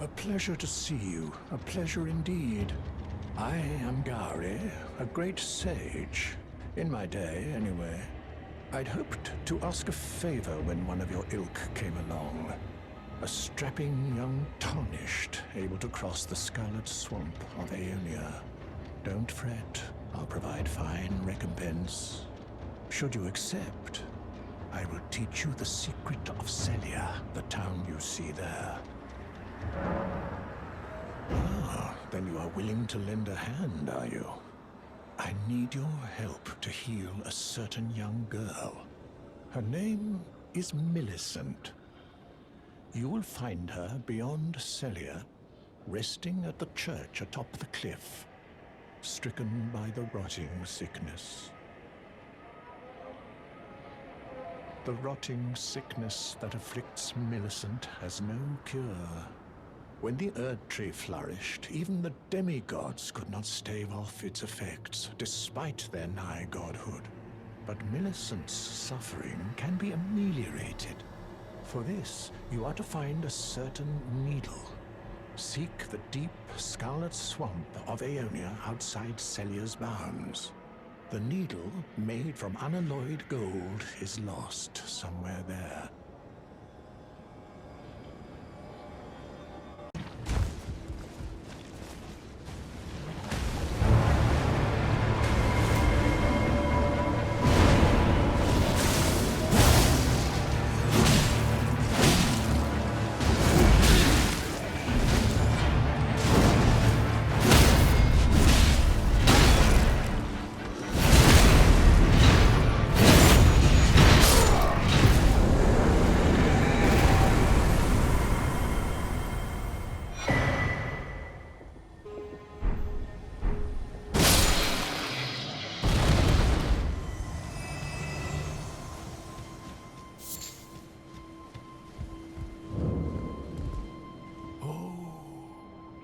A pleasure to see you. A pleasure indeed. I am Gowry, a great sage. In my day, anyway. I'd hoped to ask a favor when one of your ilk came along. A strapping young tarnished, able to cross the scarlet swamp of Aeonia. Don't fret, I'll provide fine recompense. Should you accept, I will teach you the secret of Sellia, the town you see there. Ah, then you are willing to lend a hand, are you? I need your help to heal a certain young girl. Her name is Millicent. You will find her beyond Sellia, resting at the church atop the cliff, stricken by the rotting sickness. The rotting sickness that afflicts Millicent has no cure. When the Erd Tree flourished, even the demigods could not stave off its effects, despite their nigh godhood. But Millicent's suffering can be ameliorated. For this, you are to find a certain needle. Seek the deep, scarlet swamp of Aeonia outside Sellia's bounds. The needle, made from unalloyed gold, is lost somewhere there.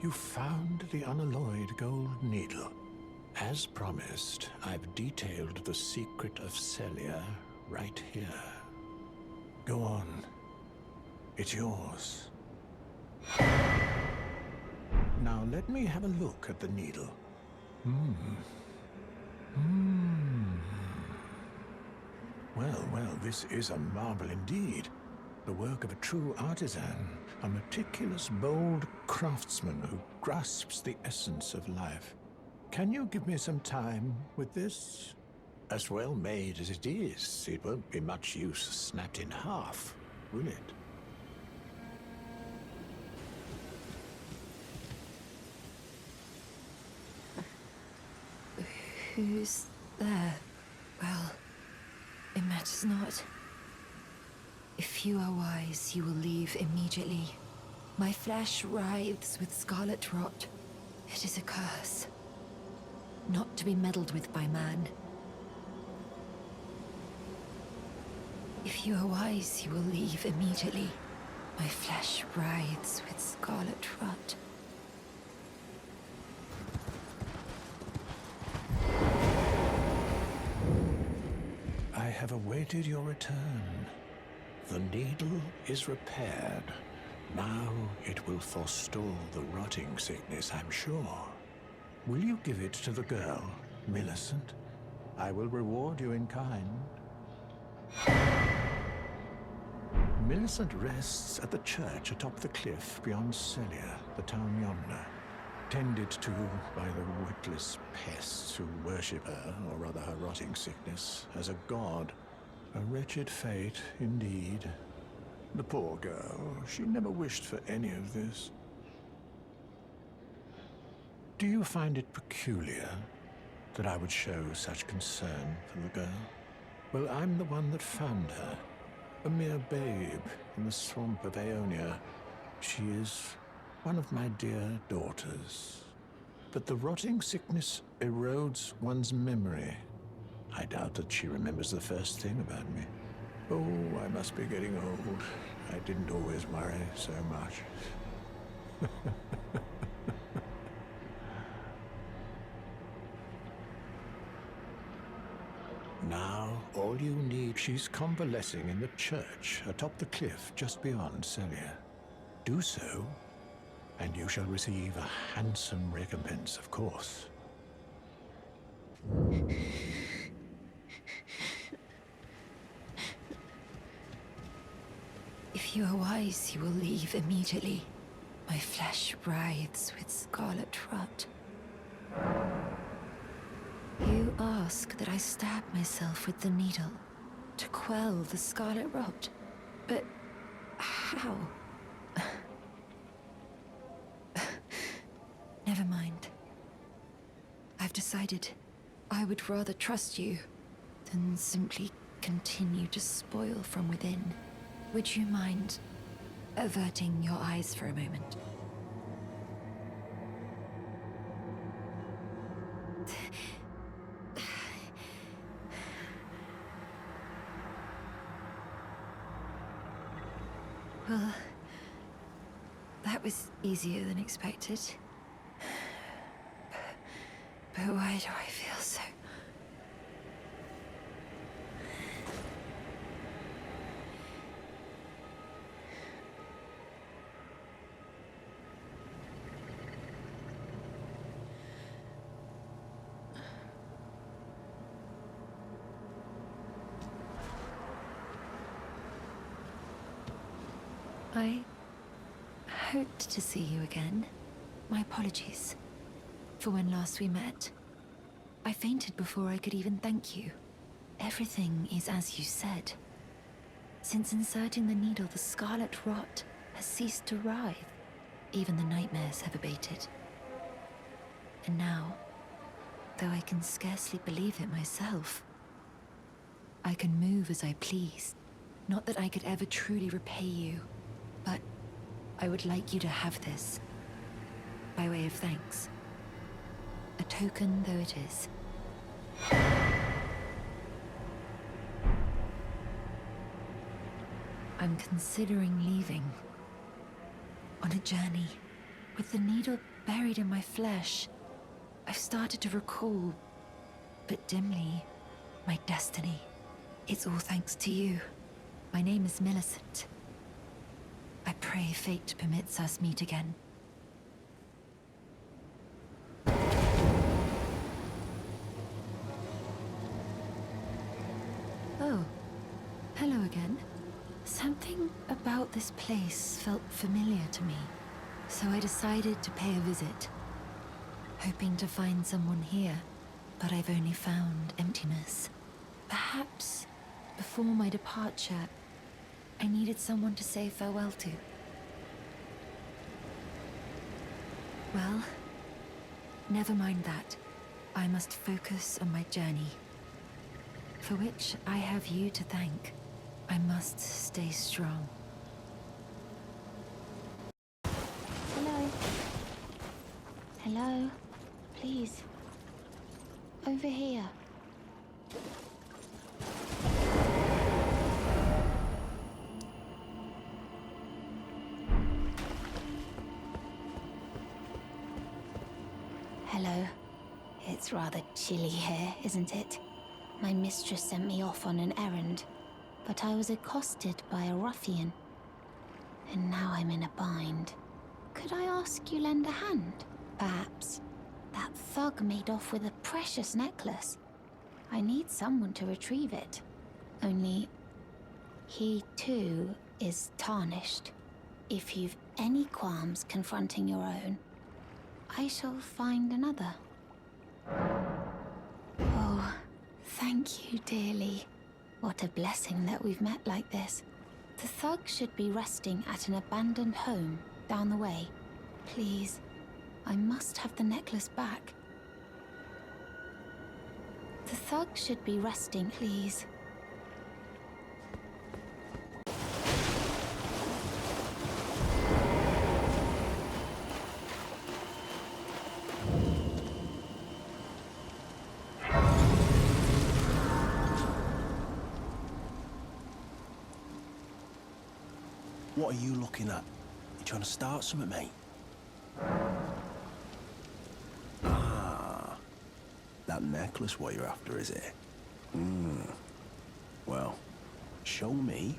You found the unalloyed gold needle. As promised, I've detailed the secret of Sellia right here. Go on. It's yours. Now let me have a look at the needle. Well, this is a marvel indeed. The work of a true artisan, a meticulous, bold craftsman who grasps the essence of life. Can you give me some time with this? As well made as it is, it won't be much use snapped in half, will it? Who's there? Well, it matters not. If you are wise, you will leave immediately. My flesh writhes with scarlet rot. It is a curse, not to be meddled with by man. If you are wise, you will leave immediately. My flesh writhes with scarlet rot. I have awaited your return. The needle is repaired. Now it will forestall the rotting sickness, I'm sure. Will you give it to the girl, Millicent? I will reward you in kind. Millicent rests at the church atop the cliff beyond Sellia, the town yonder, tended to by the witless pests who worship her, or rather her rotting sickness, as a god. A wretched fate, indeed. The poor girl, she never wished for any of this. Do you find it peculiar that I would show such concern for the girl? Well, I'm the one that found her. A mere babe in the swamp of Aeonia. She is one of my dear daughters. But the rotting sickness erodes one's memory. I doubt that she remembers the first thing about me. Oh, I must be getting old. I didn't always worry so much. Now, all you need, she's convalescing in the church atop the cliff just beyond Sellia. Do so, And you shall receive a handsome recompense, of course. If you are wise, you will leave immediately. My flesh writhes with scarlet rot. You ask that I stab myself with the needle to quell the scarlet rot. But how? Never mind. I've decided I would rather trust you than simply continue to spoil from within. Would you mind averting your eyes for a moment? Well, that was easier than expected. But why do I feel so... I hoped to see you again. My apologies for when last we met. I fainted before I could even thank you. Everything is as you said. Since inserting the needle, the scarlet rot has ceased to writhe. Even the nightmares have abated. And now, though I can scarcely believe it myself, I can move as I please. Not that I could ever truly repay you, but I would like you to have this, by way of thanks. A token though it is. I'm considering leaving. On a journey. With the needle buried in my flesh, I've started to recall, but dimly, my destiny. It's all thanks to you. My name is Millicent. I pray fate permits us meet again. Oh, hello again. Something about this place felt familiar to me, so I decided to pay a visit. Hoping to find someone here, but I've only found emptiness. Perhaps, before my departure, I needed someone to say farewell to. Well, never mind that. I must focus on my journey, for which I have you to thank. I must stay strong. Hello? Hello? Please. Over here. Hello. It's rather chilly here, isn't it? My mistress sent me off on an errand, but I was accosted by a ruffian. And now I'm in a bind. Could I ask you lend a hand? Perhaps. That thug made off with a precious necklace. I need someone to retrieve it. Only, he too is tarnished. If you've any qualms confronting your own, I shall find another. Oh, thank you dearly. What a blessing that we've met like this. The thug should be resting at an abandoned home down the way. Please, I must have the necklace back. The thug should be resting, please. What are you looking at? You trying to start something, mate? Ah, that necklace what you're after, is it? Well, show me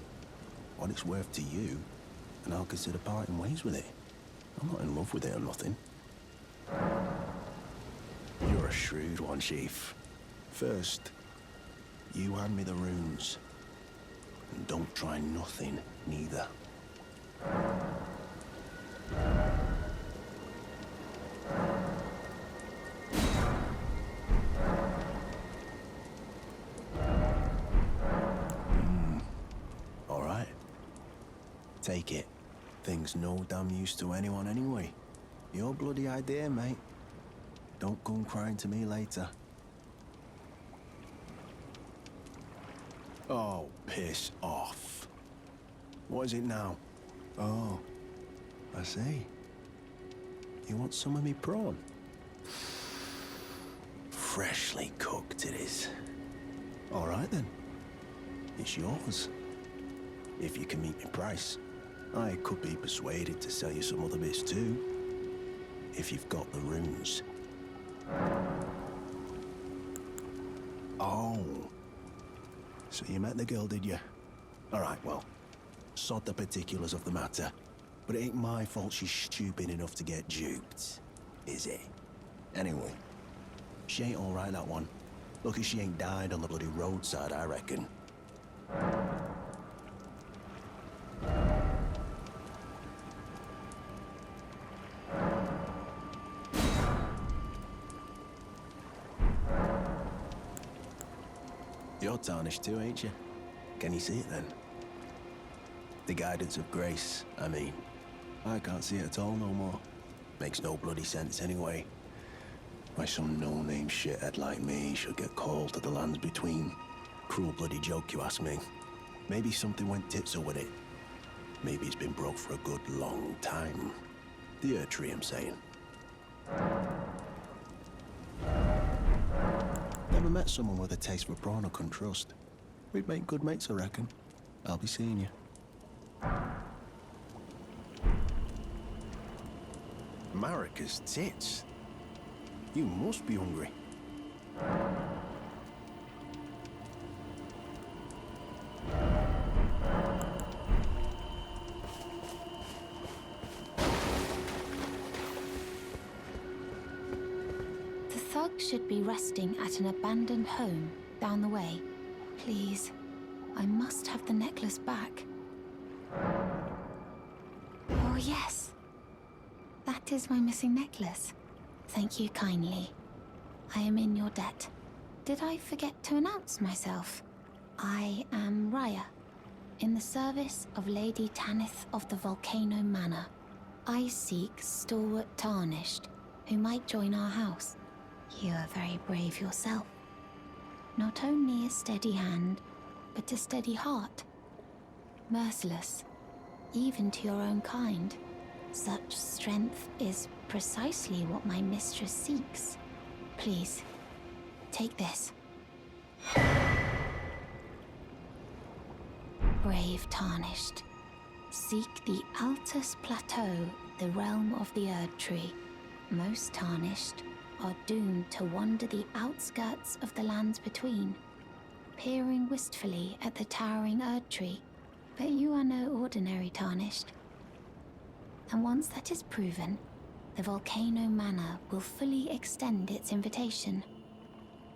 what it's worth to you, and I'll consider parting ways with it. I'm not in love with it or nothing. You're a shrewd one, Chief. First, you hand me the runes. And don't try nothing, neither. All right. Take it. Thing's no damn use to anyone anyway. Your bloody idea, mate. Don't come crying to me later. Oh, piss off. What is it now? Oh, I see. You want some of me prawn? Freshly cooked it is. All right then. It's yours. If you can meet my price. I could be persuaded to sell you some other bits too. If you've got the runes. Oh. So you met the girl, did you? All right, well, sod the particulars of the matter. But it ain't my fault she's stupid enough to get duped, is it? Anyway, she ain't all right, that one. Lucky she ain't died on the bloody roadside, I reckon. You're tarnished too, ain't you? Can you see it then? The guidance of grace, I mean. I can't see it at all no more. Makes no bloody sense anyway. Why some no-name shithead like me should get called to the lands between. Cruel bloody joke, you ask me. Maybe something went tits-up with it. Maybe it's been broke for a good long time. The Earth Tree, I'm saying. Never met someone with a taste for prawn I couldn't trust. We'd make good mates, I reckon. I'll be seeing you. Marika's tits. You must be hungry. The thug should be resting at an abandoned home down the way. Please, I must have the necklace back. Oh, yes. That is my missing necklace. Thank you kindly. I am in your debt. Did I forget to announce myself? I am Raya, in the service of Lady Tanith of the Volcano Manor. I seek stalwart Tarnished, who might join our house. You are very brave yourself. Not only a steady hand, but a steady heart. Merciless, even to your own kind. Such strength is precisely what my mistress seeks. Please, take this. Brave Tarnished, seek the Altus Plateau, the realm of the Erd Tree. Most Tarnished are doomed to wander the outskirts of the lands between, peering wistfully at the towering Erd Tree. But you are no ordinary Tarnished. And once that is proven, the Volcano Manor will fully extend its invitation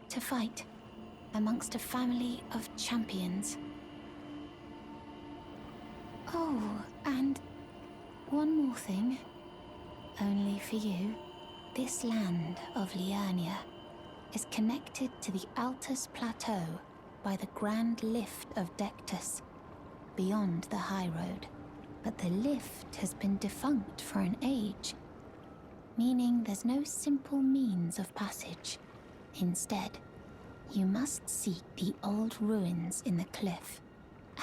to fight amongst a family of champions. Oh, and one more thing, only for you. This land of Liurnia is connected to the Altus Plateau by the Grand Lift of Dectus, beyond the High Road. But the lift has been defunct for an age, meaning there's no simple means of passage. Instead, you must seek the old ruins in the cliff.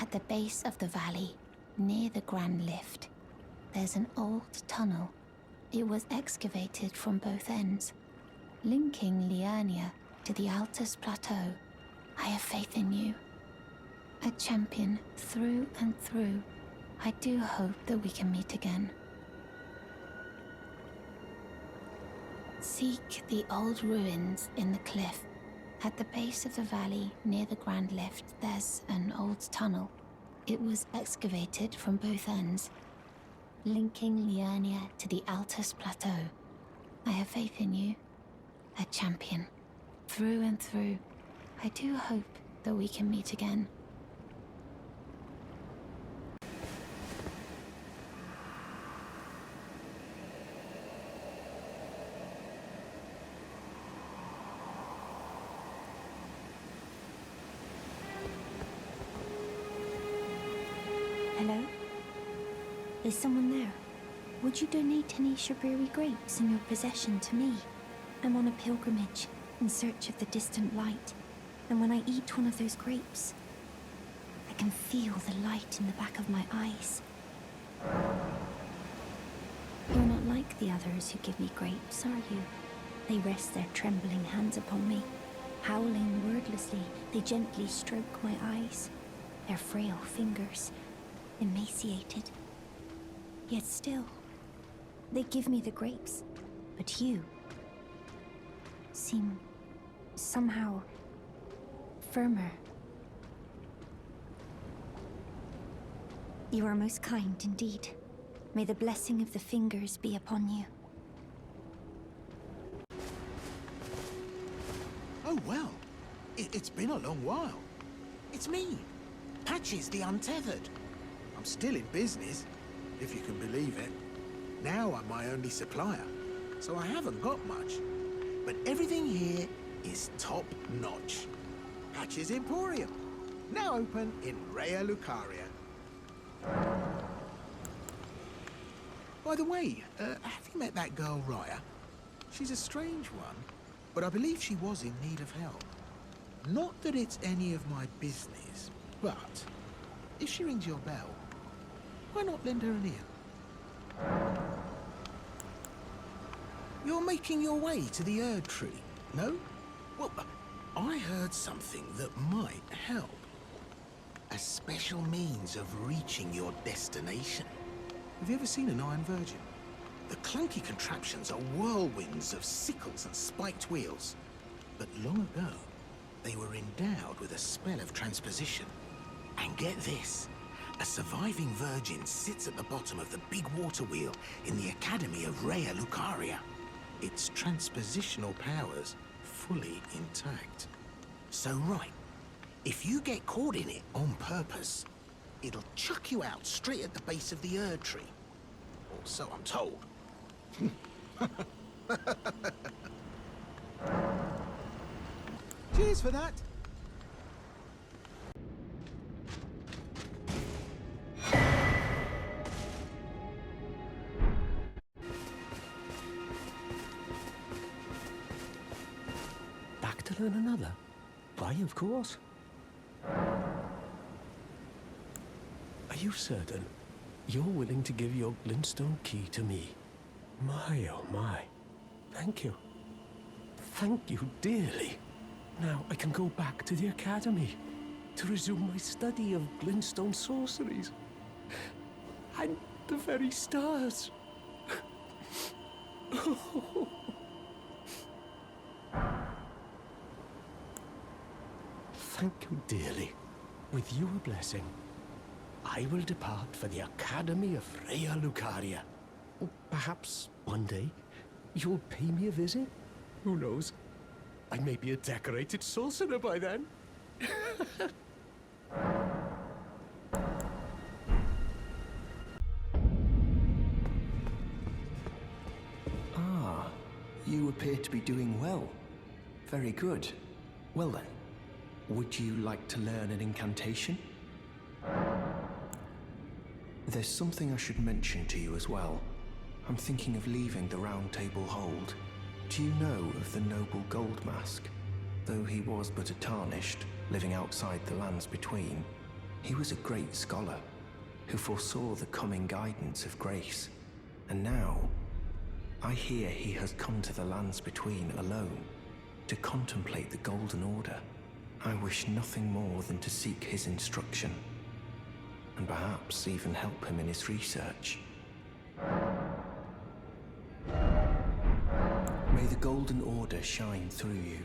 At the base of the valley, near the Grand Lift, there's an old tunnel. It was excavated from both ends, linking Liurnia to the Altus Plateau. I have faith in you. A champion through and through. I do hope that we can meet again. Seek the old ruins in the cliff. At the base of the valley, near the Grand Lift, there's an old tunnel. It was excavated from both ends, linking Liurnia to the Altus Plateau. I have faith in you. A champion. Through and through. I do hope that we can meet again. Hello? Is someone there? Would you donate any Shabriri Grapes in your possession to me? I'm on a pilgrimage, in search of the distant light. And when I eat one of those grapes, I can feel the light in the back of my eyes. You're not like the others who give me grapes, are you? They rest their trembling hands upon me. Howling wordlessly, they gently stroke my eyes. Their frail fingers, emaciated. Yet still, they give me the grapes. But you seem somehow firmer. You are most kind indeed. May the blessing of the fingers be upon you. Oh, well. It's been a long while. It's me, Patches the Untethered. I'm still in business, if you can believe it. Now I'm my only supplier, so I haven't got much. But everything here is top-notch. Patches Emporium, now open in Raya Lucaria. By the way, have you met that girl, Raya? She's a strange one, but I believe she was in need of help. Not that it's any of my business, but if she rings your bell, why not lend her an ear? You're making your way to the Erd Tree, no? Well, I heard something that might help. A special means of reaching your destination. Have you ever seen an Iron Virgin? The clunky contraptions are whirlwinds of sickles and spiked wheels. But long ago, they were endowed with a spell of transposition. And get this, a surviving virgin sits at the bottom of the big water wheel in the Academy of Raya Lucaria. Its transpositional powers fully intact. So right, if you get caught in it on purpose, it'll chuck you out straight at the base of the Erd Tree. Or so I'm told. Cheers for that. Back to learn another? Why, of course. Are you certain you're willing to give your Glintstone Key to me? My, oh my. Thank you. Thank you dearly. Now I can go back to the Academy to resume my study of Glintstone sorceries. And the very stars. Thank you dearly. With your blessing, I will depart for the Academy of Raya Lucaria. Perhaps one day you'll pay me a visit? Who knows? I may be a decorated sorcerer by then. Ah, you appear to be doing well. Very good. Well then, would you like to learn an incantation? There's something I should mention to you as well. I'm thinking of leaving the Roundtable Hold. Do you know of the noble Goldmask? Though he was but a tarnished, living outside the lands between, he was a great scholar who foresaw the coming guidance of grace. And now, I hear he has come to the lands between alone to contemplate the Golden Order. I wish nothing more than to seek his instruction, and perhaps even help him in his research. May the Golden Order shine through you.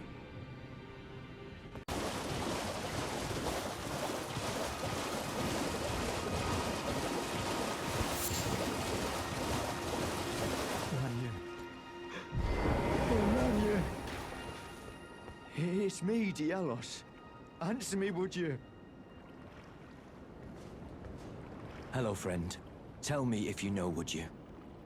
It's me, Diallos. Answer me, would you? Hello, friend. Tell me if you know, would you?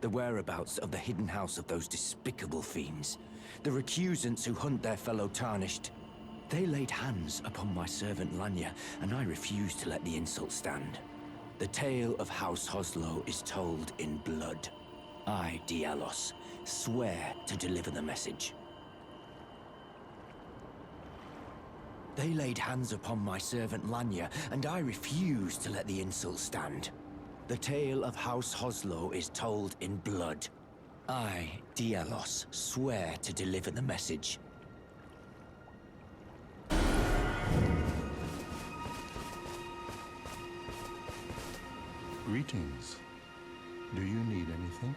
The whereabouts of the hidden house of those despicable fiends. The recusants who hunt their fellow tarnished. They laid hands upon my servant Lanya, and I refused to let the insult stand. The tale of House Hoslow is told in blood. I, Dialos, swear to deliver the message. They laid hands upon my servant Lanya, and I refuse to let the insult stand. The tale of House Hoslow is told in blood. I, Dialos, swear to deliver the message. Greetings. Do you need anything?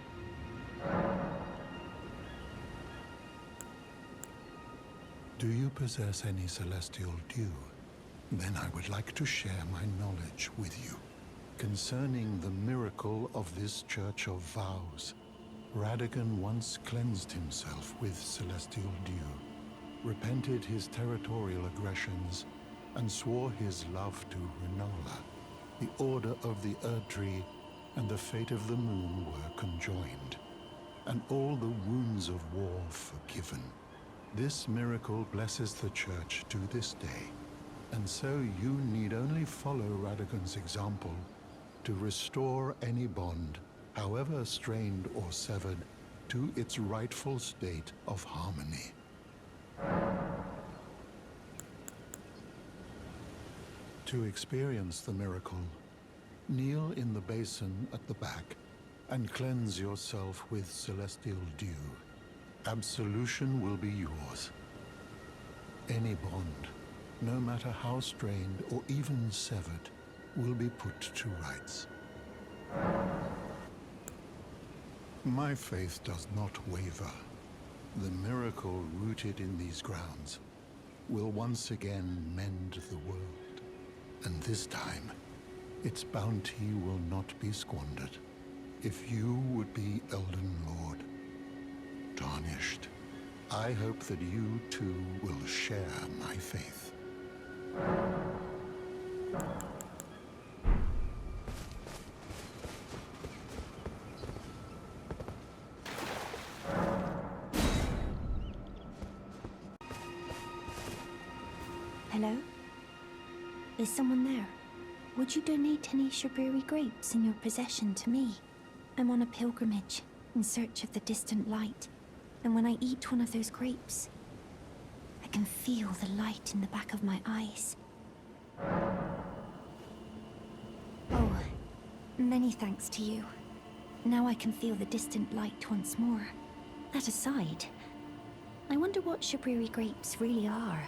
Do you possess any celestial dew? Then I would like to share my knowledge with you. Concerning the miracle of this Church of Vows, Radagon once cleansed himself with celestial dew, repented his territorial aggressions, and swore his love to Renala. The Order of the Erdtree and the fate of the Moon were conjoined, and all the wounds of war forgiven. This miracle blesses the Church to this day, and so you need only follow Radagon's example to restore any bond, however strained or severed, to its rightful state of harmony. To experience the miracle, kneel in the basin at the back and cleanse yourself with celestial dew. Absolution will be yours. Any bond, no matter how strained or even severed, will be put to rights. My faith does not waver. The miracle rooted in these grounds will once again mend the world. And this time, its bounty will not be squandered. If you would be Elden Lord, tarnished, I hope that you too will share my faith. Hello? Is someone there? Would you donate any Shabriri Grapes in your possession to me? I'm on a pilgrimage, in search of the distant light. And when I eat one of those grapes, I can feel the light in the back of my eyes. Oh, many thanks to you. Now I can feel the distant light once more. That aside, I wonder what Shabriri Grapes really are.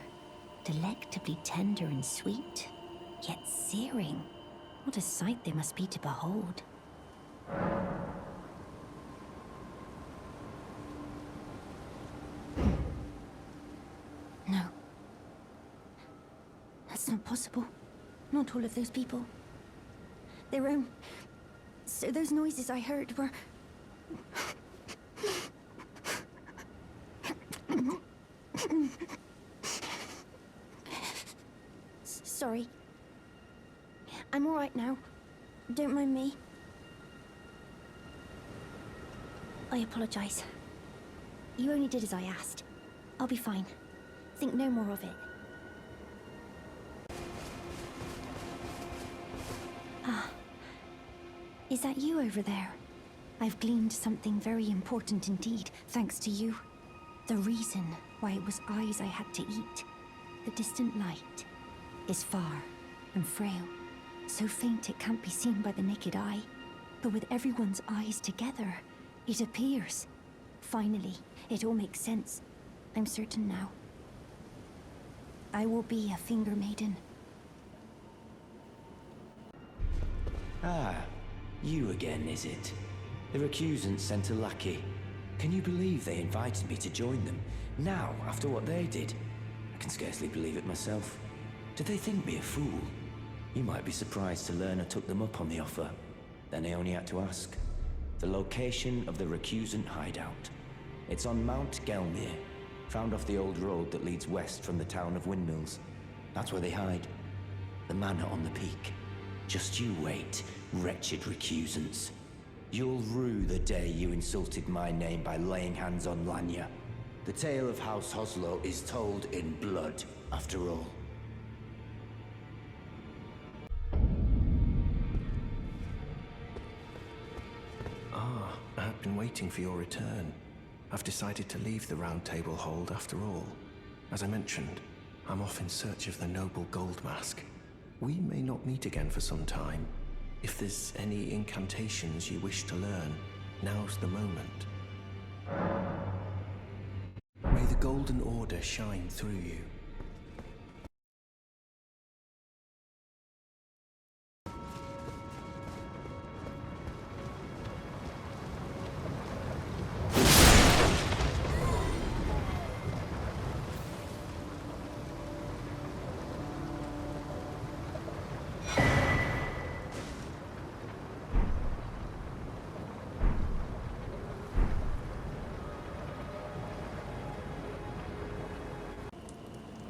Delectably tender and sweet, yet searing. What a sight they must be to behold. No. That's not possible. Not all of those people. Their own... So those noises I heard were... Sorry. I'm all right now. Don't mind me. I apologize. You only did as I asked. I'll be fine. Think no more of it. Ah. Is that you over there? I've gleaned something very important indeed, thanks to you. The reason why it was eyes I had to eat. The distant light is far and frail, so faint it can't be seen by the naked eye. But with everyone's eyes together, it appears. Finally, it all makes sense. I'm certain now. I will be a finger maiden. Ah, you again, is it? The recusants sent a lackey. Can you believe they invited me to join them? Now, after what they did? I can scarcely believe it myself. Did they think me a fool? You might be surprised to learn I took them up on the offer. Then I only had to ask. The location of the recusant hideout. It's on Mount Gelmir, Found off the old road that leads west from the town of Windmills. That's where they hide. The manor on the peak. Just you wait, wretched recusants. You'll rue the day you insulted my name by laying hands on Lanya. The tale of House Hoslow is told in blood, after all. I've been waiting for your return. I've decided to leave the Roundtable Hold after all. As I mentioned, I'm off in search of the noble Goldmask. We may not meet again for some time. If there's any incantations you wish to learn, now's the moment. May the Golden Order shine through you.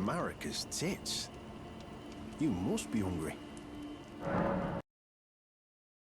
Marika's tits. You must be hungry.